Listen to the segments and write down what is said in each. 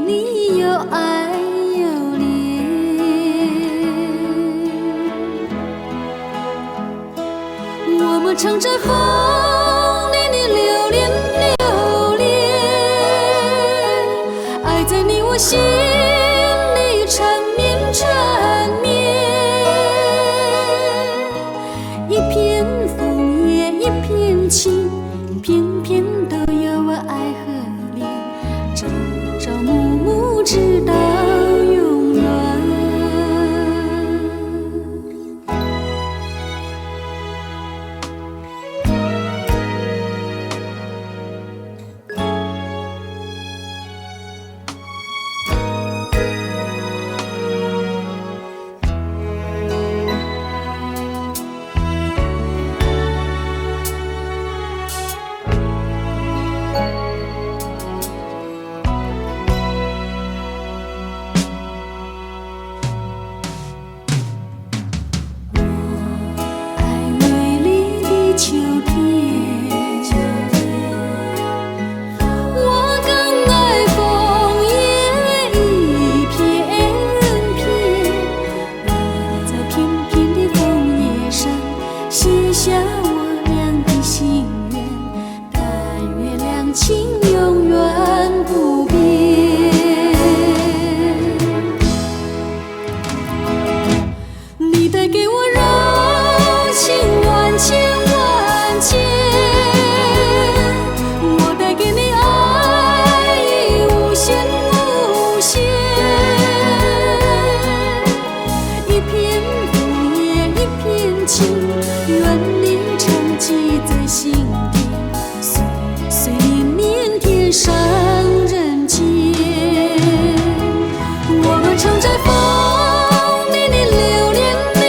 里有爱有恋。我们唱着风里的留恋留恋，爱在你我心里缠绵缠绵。一片枫叶一片情，偏偏都有我爱和恋，朝朝暮暮直到永远。写下我俩的心愿，但愿两情永远不变。你带给我柔情万千万千，我带给你爱意无限无限。一片枫叶一片情，愿你常记在心底，岁岁年年天上人间。我们常在风里的留恋留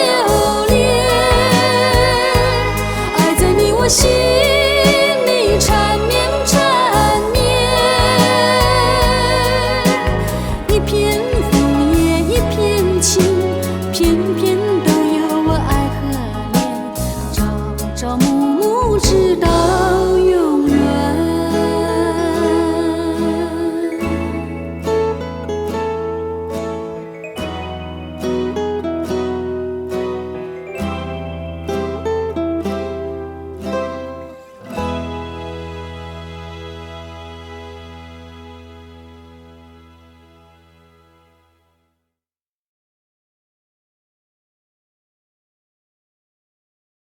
恋，爱在你我心里缠绵缠绵。一片枫叶一片情，偏偏都有我爱和恋，朝朝暮暮直到